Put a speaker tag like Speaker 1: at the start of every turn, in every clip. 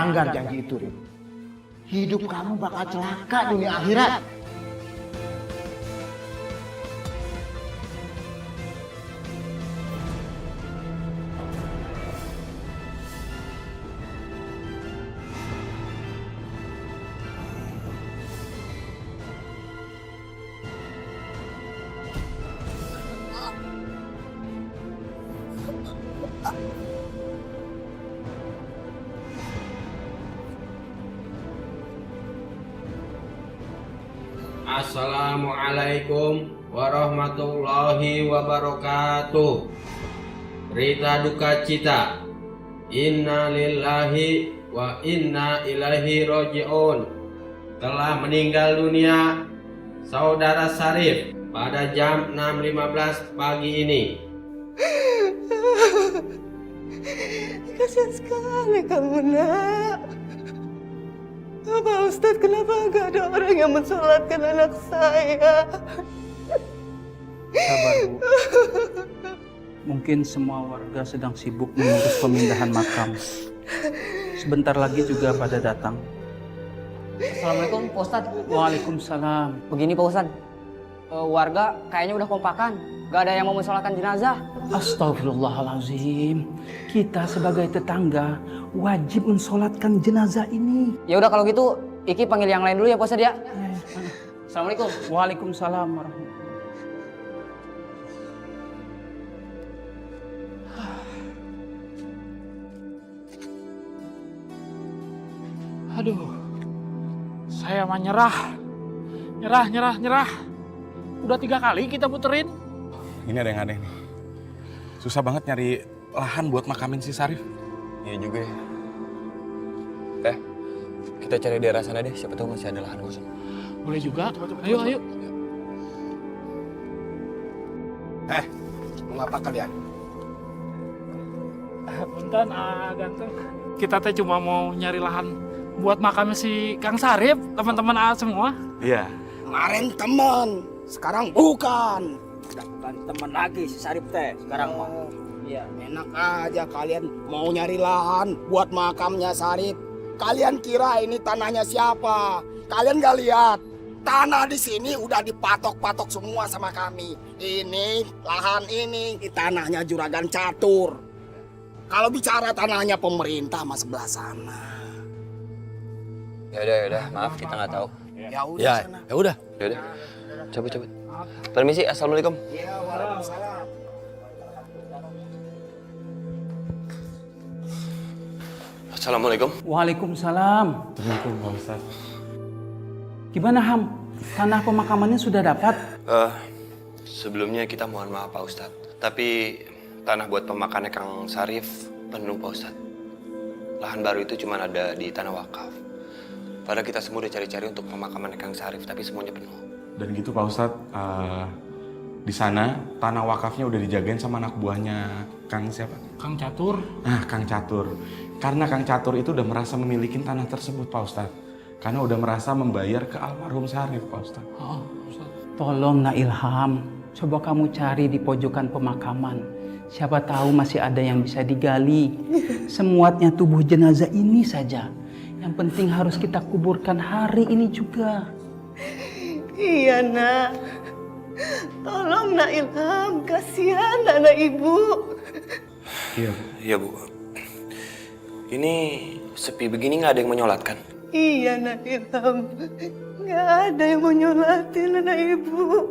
Speaker 1: melanggar janji itu, Rif, hidup kamu bakal celaka dunia akhirat.
Speaker 2: Assalamualaikum warahmatullahi wabarakatuh. Berita duka cita. Inna lillahi wa inna ilaihi roji'un. Telah meninggal dunia Saudara Syarif pada jam 6.15 pagi ini.
Speaker 3: Kasihan sekali kamu, nak. Pak Ustadz, kenapa gak ada orang yang mensolatkan anak saya?
Speaker 4: Sabar, Bu. Mungkin semua warga sedang sibuk mengurus pemindahan makam. Sebentar lagi juga pada datang.
Speaker 5: Assalamualaikum Pak Ustadz.
Speaker 4: Waalaikumsalam.
Speaker 5: Begini Pak Ustadz, warga kayaknya udah kompakan. Gak ada yang mau mensolatkan jenazah.
Speaker 4: Astagfirullahalazim. Kita sebagai tetangga wajib mensolatkan jenazah ini.
Speaker 5: Ya udah kalau gitu, Iki panggil yang lain dulu ya Pak Ustadz ya. Assalamualaikum.
Speaker 4: Waalaikumsalam warahmatullahi.
Speaker 6: Aduh, saya mah nyerah. Nyerah. Udah 3 kali kita puterin.
Speaker 7: Ini ada yang aneh nih. Susah banget nyari lahan buat makamin si Syarif.
Speaker 8: Iya juga ya. Kita cari daerah sana deh, siapa tahu masih ada lahan kosong.
Speaker 6: Boleh juga. Ayo.
Speaker 1: Mau ngapa kalian?
Speaker 6: Punten, ganteng. Kita teh cuma mau nyari lahan buat makamnya si Kang Syarif, teman-teman semua.
Speaker 7: Iya.
Speaker 1: Kemarin teman, sekarang bukan.
Speaker 9: Bukan teman lagi si Syarif teh sekarang mah.
Speaker 1: Iya. Enak aja kalian mau nyari lahan buat makamnya Syarif. Kalian kira ini tanahnya siapa? Kalian gak lihat? Tanah di sini udah dipatok-patok semua sama kami. Ini lahan ini tanahnya Juragan Catur. Kalau bicara tanahnya pemerintah mah sebelah sana.
Speaker 8: Ya udah, maaf kita nggak tahu.
Speaker 1: Ya udah sana.
Speaker 8: Ya udah. Cabut. Permisi, assalamualaikum.
Speaker 1: Ya, waalaikumsalam.
Speaker 8: Assalamualaikum.
Speaker 4: Waalaikumsalam.
Speaker 7: Assalamualaikum Pak Ustadz.
Speaker 4: Gimana Ham? Tanah pemakamannya sudah dapat?
Speaker 8: Sebelumnya kita mohon maaf Pak Ustadz. Tapi tanah buat pemakannya Kang Syarif penuh Pak Ustadz. Lahan baru itu cuma ada di tanah wakaf. Padahal kita semua udah cari-cari untuk pemakaman Kang Syarif, tapi semuanya penuh.
Speaker 7: Dan gitu Pak Ustadz, di sana tanah wakafnya udah dijagain sama anak buahnya Kang siapa?
Speaker 6: Kang Catur.
Speaker 7: Nah, Kang Catur. Karena Kang Catur itu udah merasa memiliki tanah tersebut Pak Ustadz. Karena udah merasa membayar ke almarhum Syarif Pak Ustadz.
Speaker 6: Oh, Ustadz.
Speaker 4: Tolong Nak Ilham, coba kamu cari di pojokan pemakaman. Siapa tahu masih ada yang bisa digali. Semuatnya tubuh jenazah ini saja. Yang penting harus kita kuburkan hari ini juga.
Speaker 3: Iya, nak. Tolong nak Ilham, kasihan anak ibu.
Speaker 8: Iya Bu. Ini sepi begini nggak ada yang menyolatkan?
Speaker 3: Iya, nak Ilham. Nggak ada yang mau nyolatin anak ibu.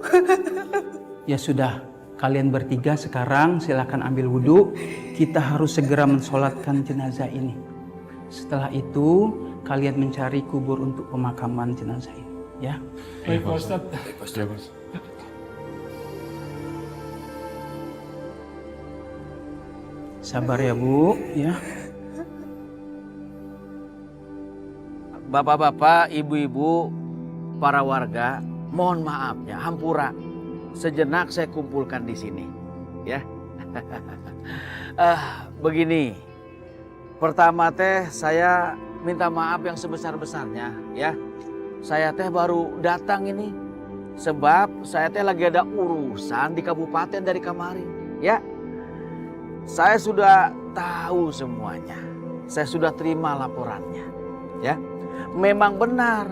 Speaker 4: Ya sudah, kalian bertiga sekarang silakan ambil wudhu. Kita harus segera mensolatkan jenazah ini. Setelah itu, kalian mencari kubur untuk pemakaman jenazah ini. Ya.
Speaker 6: Baik Pak Ustadz.
Speaker 7: Iya, Bos.
Speaker 4: Sabar ya Bu, ya.
Speaker 9: Bapak-bapak, ibu-ibu, para warga, mohon maafnya, hampura. Sejenak saya kumpulkan di sini, ya. Begini, pertama teh saya minta maaf yang sebesar-besarnya, ya. Saya teh baru datang ini, sebab saya teh lagi ada urusan di kabupaten dari kemarin, ya. Saya sudah tahu semuanya. saya sudah terima laporannya. Ya, memang benar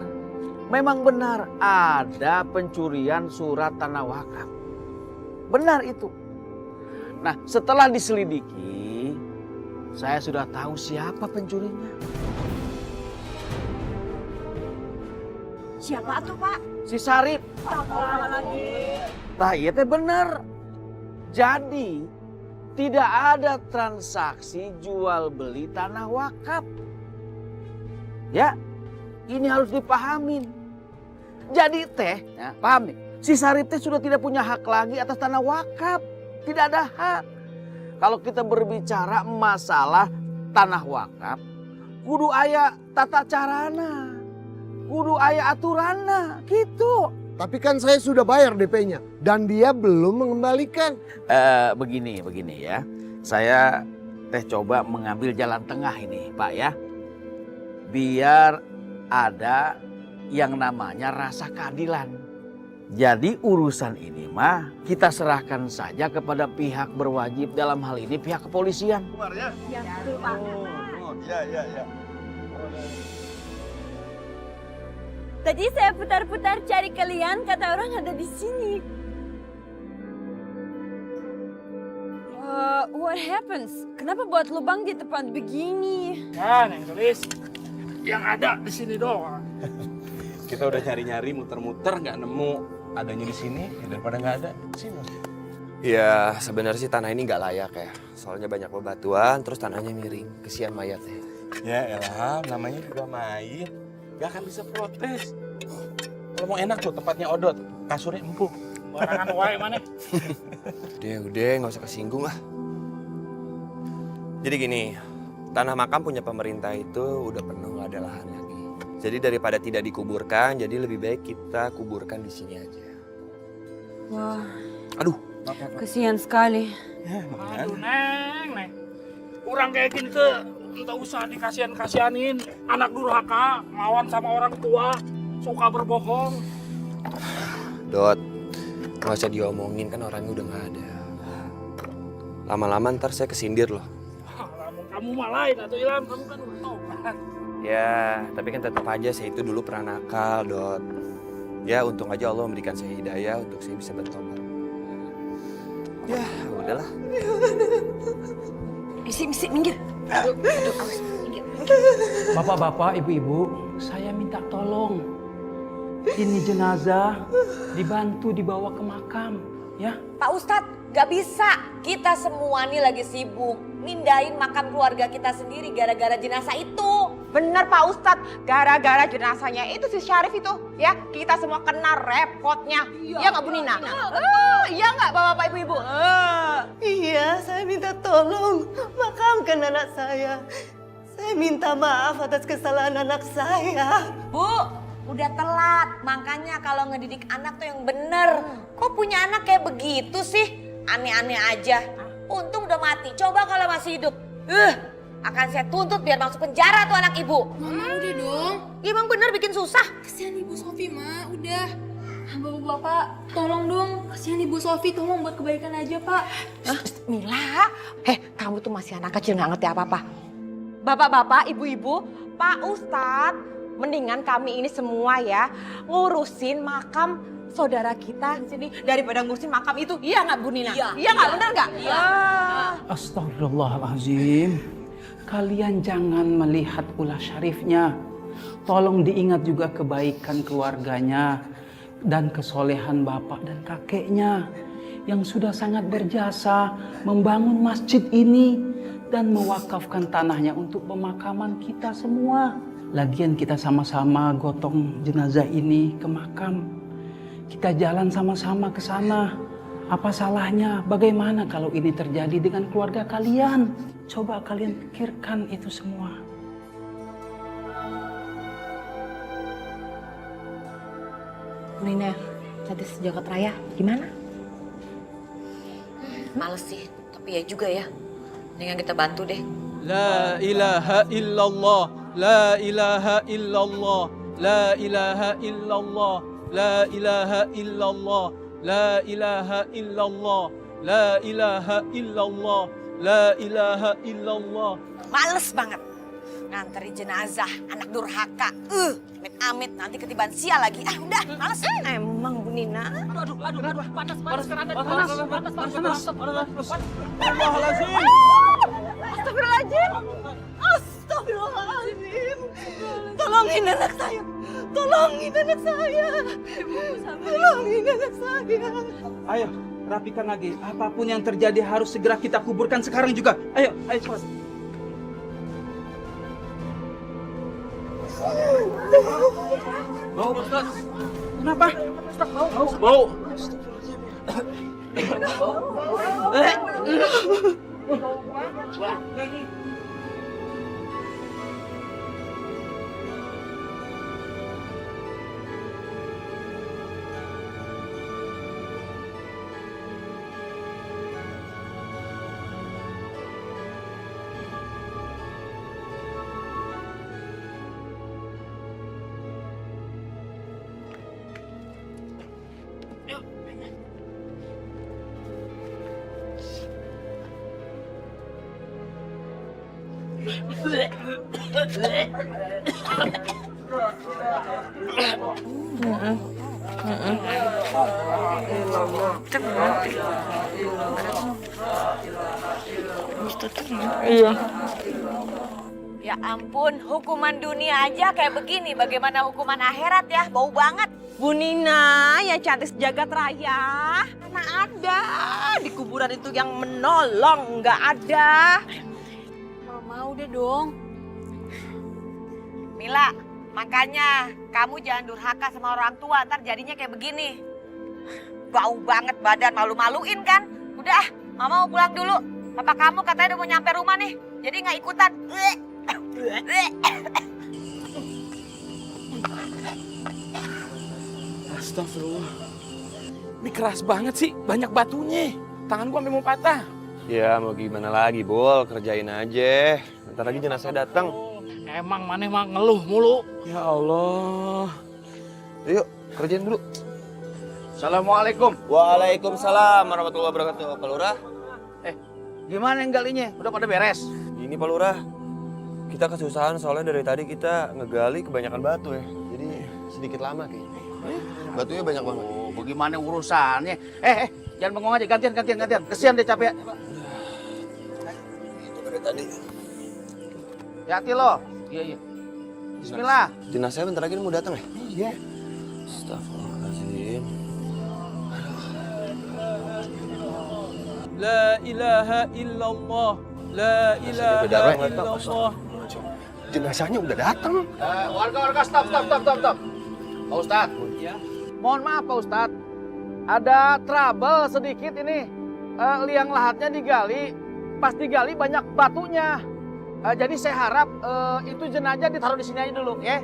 Speaker 9: ada pencurian surat tanah wakaf. Benar itu. Nah, setelah diselidiki, saya sudah tahu siapa pencurinya.
Speaker 3: Siapa tuh, Pak?
Speaker 9: Si Sarip. Nah, iya teh bener. Jadi, tidak ada transaksi jual beli tanah wakaf. Ya, ini harus dipahamin. Jadi teh, ya, paham nih, si Sarip teh sudah tidak punya hak lagi atas tanah wakaf. Tidak ada hak. Kalau kita berbicara masalah tanah wakaf, kudu aya tata carana, kudu aya aturana, gitu.
Speaker 10: Tapi kan saya sudah bayar DP-nya dan dia belum mengembalikan.
Speaker 9: Begini ya, saya teh coba mengambil jalan tengah ini, Pak ya. Biar ada yang namanya rasa keadilan. Jadi urusan ini mah kita serahkan saja kepada pihak berwajib, dalam hal ini pihak kepolisian.
Speaker 10: Ya, betul, Pak. Ya.
Speaker 3: Tadi saya putar-putar cari kalian, kata orang ada di sini. What happens? Kenapa buat lubang di tempat begini?
Speaker 6: Kan yang tulis yang ada di sini doang.
Speaker 7: Kita udah nyari-nyari, muter-muter, nggak nemu adanya di sini, ya daripada nggak ada sini.
Speaker 8: Ya sebenarnya sih tanah ini nggak layak ya. Soalnya banyak bebatuan, terus tanahnya miring. Kesian mayatnya.
Speaker 7: Ya elah, namanya juga mayit, nggak akan bisa protes. Kalau mau enak tuh tempatnya Odot, kasurnya empuk.
Speaker 6: Barangan wae mana?
Speaker 8: Udah, nggak usah kesinggung lah. Jadi gini, tanah makam punya pemerintah itu udah penuh, nggak ada lahan lagi. Jadi daripada tidak dikuburkan, jadi lebih baik kita kuburkan di sini aja.
Speaker 3: Wah,
Speaker 8: Aduh,
Speaker 3: kesian sekali.
Speaker 7: Ya,
Speaker 6: Aduh, Neng. Kurang kayak gini tuh, entah usah dikasihan-kasihanin. Anak durhaka, lawan sama orang tua, suka berbohong.
Speaker 8: Dot, nggak usah diomongin, kan orangnya udah nggak ada. Lama-lama ntar saya kesindir loh.
Speaker 6: Kamu mah lain atau Ilham, kamu kan udah tobat.
Speaker 8: Ya, tapi kan tetap aja saya itu dulu pernah nakal, Dot. Ya, untung aja Allah memberikan saya hidayah untuk saya bisa bertobat. Ya, udahlah.
Speaker 3: Misi, minggir.
Speaker 4: Bapak-bapak, ibu-ibu, saya minta tolong. Ini jenazah dibantu dibawa ke makam, ya.
Speaker 11: Pak Ustadz, gak bisa. Kita semua nih lagi sibuk mindahin makam keluarga kita sendiri gara-gara jenazah itu.
Speaker 12: Bener Pak Ustadz, gara-gara jenazahnya itu si Syarif itu, ya kita semua kena repotnya. Iya nggak Bu Nina? Iya nggak Bapak-Bapak Ibu-Ibu?
Speaker 3: Iya, saya minta tolong makamkan anak saya. Saya minta maaf atas kesalahan anak saya.
Speaker 11: Bu, udah telat. Makanya kalau ngedidik anak tuh yang bener. Kok punya anak kayak begitu sih? Aneh-aneh aja. Untung udah mati. Coba kalau masih hidup. Akan saya tuntut biar masuk penjara tuh anak ibu.
Speaker 13: Mama udah dong.
Speaker 11: Ya, emang bener bikin susah.
Speaker 13: Kasihan Ibu Sofi, Ma. Udah. Bapak-bapak, tolong dong. Kasihan Ibu Sofi, tolong buat kebaikan aja, Pak.
Speaker 12: Mila, kamu tuh masih anak kecil nggak ngerti apa-apa. Bapak-bapak, ibu-ibu, Pak Ustadz, mendingan kami ini semua ya ngurusin makam saudara kita sini daripada ngurusin makam itu. Iya nggak Bu Nina? Iya nggak, benar nggak? Iya.
Speaker 4: Astagfirullahaladzim. Kalian jangan melihat ulah syarifnya. Tolong diingat juga kebaikan keluarganya dan kesolehan bapak dan kakeknya yang sudah sangat berjasa membangun masjid ini dan mewakafkan tanahnya untuk pemakaman kita semua. Lagian kita sama-sama gotong jenazah ini ke makam. Kita jalan sama-sama ke sana. Apa salahnya? Bagaimana kalau ini terjadi dengan keluarga kalian? Coba kalian pikirkan itu semua.
Speaker 12: Nina, tadi sejagat raya gimana?
Speaker 11: Males sih, tapi ya juga ya. Mendingan kita bantu deh.
Speaker 14: La ilaha illallah, la ilaha illallah, la ilaha illallah, la ilaha illallah, la ilaha illallah, la ilaha illallah, la ilaha illallah.
Speaker 11: Males banget. nganterin jenazah anak durhaka. Amit-amit nanti ketiban sial lagi. Ah udah, males.
Speaker 12: Emang Bu Nina.
Speaker 6: Aduh, panas.
Speaker 3: Astagfirullahaladzim. Astagfirullahaladzim. Tolongin anak saya. Tolongin anak saya. Tolongin anak saya.
Speaker 4: Ayo, rapikan lagi. Apapun yang terjadi harus segera kita kuburkan sekarang juga. Ayo cepat. Bau, Ustaz. Kenapa? Bau.
Speaker 11: Iya. Ya ampun, hukuman dunia aja kayak begini. Bagaimana hukuman akhirat ya? Bau banget.
Speaker 12: Bu Nina yang cantik sejagat raya. Mana ada di kuburan itu yang menolong, nggak ada.
Speaker 13: Mau deh dong.
Speaker 11: Mila, makanya kamu jangan durhaka sama orang tua, ntar jadinya kayak begini. Bau banget badan, malu-maluin kan? Udah, mama mau pulang dulu. Papa kamu katanya udah mau nyampe rumah nih, jadi nggak ikutan.
Speaker 7: Astagfirullah. Ini keras banget sih, banyak batunya. Tangan gua sampai mau patah.
Speaker 8: Ya mau gimana lagi, Bol, kerjain aja. Ntar lagi jenazah datang.
Speaker 6: Emang maneh mah ngeluh mulu.
Speaker 7: Ya Allah.
Speaker 8: Yuk, kerjain dulu.
Speaker 9: Assalamualaikum.
Speaker 8: Waalaikumsalam warahmatullahi wabarakatuh. Pak Lurah.
Speaker 9: Gimana yang galinya? Udah pada beres?
Speaker 8: Ini Pak Lurah, kita kesusahan soalnya dari tadi kita ngegali kebanyakan batu ya. Jadi sedikit lama kayaknya. Batunya banyak banget.
Speaker 9: Oh, bagaimana urusannya? Jangan bengong aja, gantian. Kesian deh capek.
Speaker 8: Itu dari tadi.
Speaker 9: Hati lo. Iya. Bismillah.
Speaker 8: Jenazahnya bentar lagi mau datang ya?
Speaker 9: Iya.
Speaker 8: Astagfirullahaladzim.
Speaker 14: La ilaha illallah. La ilaha illallah.
Speaker 8: Jenazahnya udah datang.
Speaker 9: Warga, stop. Pak Ustadz.
Speaker 14: Ya.
Speaker 9: Mohon maaf Pak Ustadz. Ada trouble sedikit ini. Liang lahatnya digali. Pas digali banyak batunya. Jadi saya harap itu jenazah ditaruh di sini aja dulu, ya?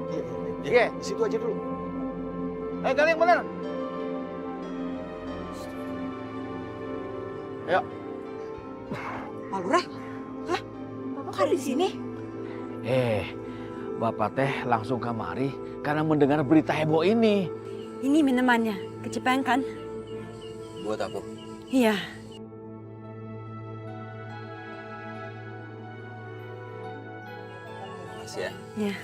Speaker 9: Iya.
Speaker 8: Di situ aja dulu.
Speaker 9: Gali yang bener. Ayo.
Speaker 12: Pak Lurah? Hah? Bapak ada di sini?
Speaker 9: Bapak teh langsung kamari karena mendengar berita heboh ini.
Speaker 13: Ini minumannya, kecepeng kan?
Speaker 8: Buat aku.
Speaker 13: Iya.
Speaker 8: Makasih ya.
Speaker 13: Iya.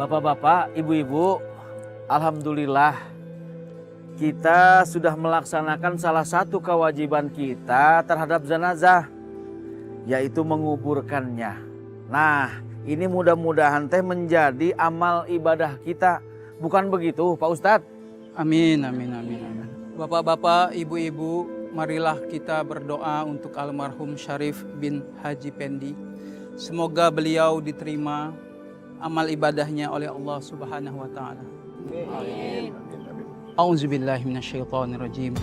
Speaker 9: Bapak-bapak, ibu-ibu, alhamdulillah kita sudah melaksanakan salah satu kewajiban kita terhadap jenazah, yaitu menguburkannya. Nah, ini mudah-mudahan teh menjadi amal ibadah kita. Bukan begitu, Pak Ustadz?
Speaker 4: Amin. Bapak-bapak, ibu-ibu, marilah kita berdoa untuk almarhum Syarif bin Haji Pendi. Semoga beliau diterima amal ibadahnya oleh Allah Subhanahu wa taala. Amin. A'udzubillahi minasyaitonirrajim.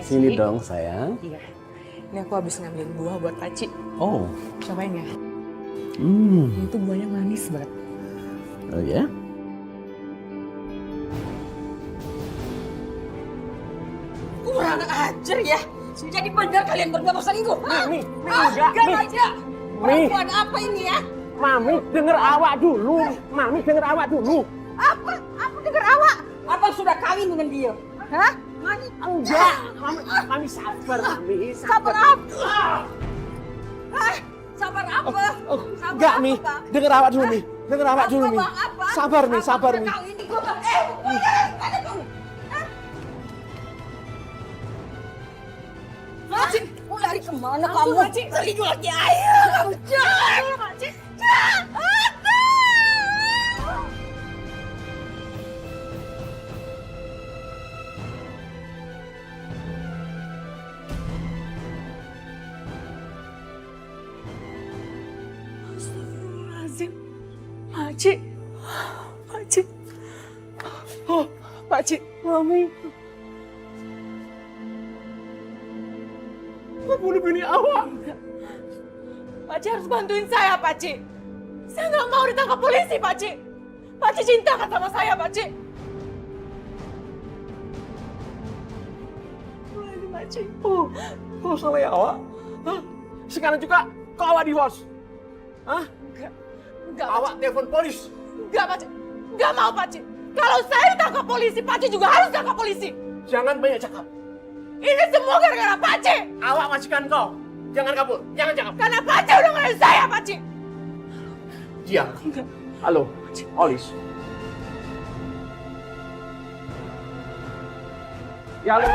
Speaker 15: Sini dong sayang.
Speaker 16: Iya. Ini aku habis ngambil buah buat Paci.
Speaker 15: Oh.
Speaker 16: Cobain ya.
Speaker 15: Hmm.
Speaker 16: Ini tuh buahnya manis banget.
Speaker 15: Oh ya?
Speaker 11: Kurang ajar ya. Jadi benar kalian berdua mau selingkuh.
Speaker 14: Mi,
Speaker 11: enggak aja.
Speaker 14: Mi.
Speaker 11: Perempuan apa ini ya?
Speaker 14: Mami denger awak dulu. Mami denger awak dulu.
Speaker 11: Apa? Apa denger awak? Abang sudah kawin dengan dia. Hah? Mami?
Speaker 14: Enggak. Mami sabar, Mami.
Speaker 11: Sabar apa? Hah? Sabar apa? Sabar
Speaker 14: Enggak,
Speaker 11: apa,
Speaker 14: Mi.
Speaker 11: Bang?
Speaker 14: Denger awak dulu, Mi. Denger awak dulu, Mi.
Speaker 11: Bang, apa?
Speaker 14: Sabar, Mi.
Speaker 11: Abang
Speaker 14: Sabar,
Speaker 11: udah
Speaker 14: Mi.
Speaker 11: kawin di gua, Bang. Ada kamu. Makcik, mau lari kemana kamu? Makcik, selingkuh lagi ayo. Kamu jahat. Makcik, jahat.
Speaker 16: Astagfirullahaladzim. Pakcik. Pakcik. Oh, Pakcik. Mami.
Speaker 14: Bunuh bini awak.
Speaker 16: Pakcik harus bantuin saya, Pakcik. Saya nggak mau ditangkap polisi, Pakcik. Pakcik cinta kan sama saya, Pakcik. Ini Pakcik.
Speaker 14: Oh salah ya awak. Hah? Sekarang juga kau awak divorce. Hah?
Speaker 16: Enggak,
Speaker 14: Awak telepon polis.
Speaker 16: Enggak, Pakcik. Enggak mau, Pakcik. Kalau saya ditangkap polisi, Pakcik juga harus tangkap polisi.
Speaker 14: Jangan banyak cakap.
Speaker 16: Ini semua gara-gara Pakcik.
Speaker 14: Awak majikan kau. Jangan kabur. Jangan cakap.
Speaker 16: Karena Pakcik udah ngelain saya, Pakcik.
Speaker 14: Dia. Halo, Olis. Ya halo.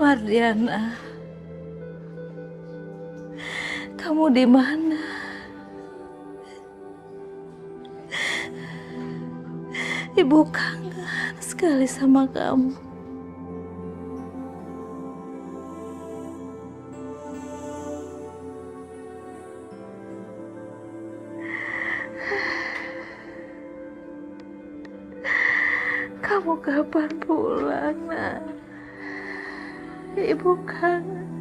Speaker 17: Mardiana, kamu di mana? Ibu kangen sekali sama kamu. Kamu kapan pulang, Nak? Ibu kangen.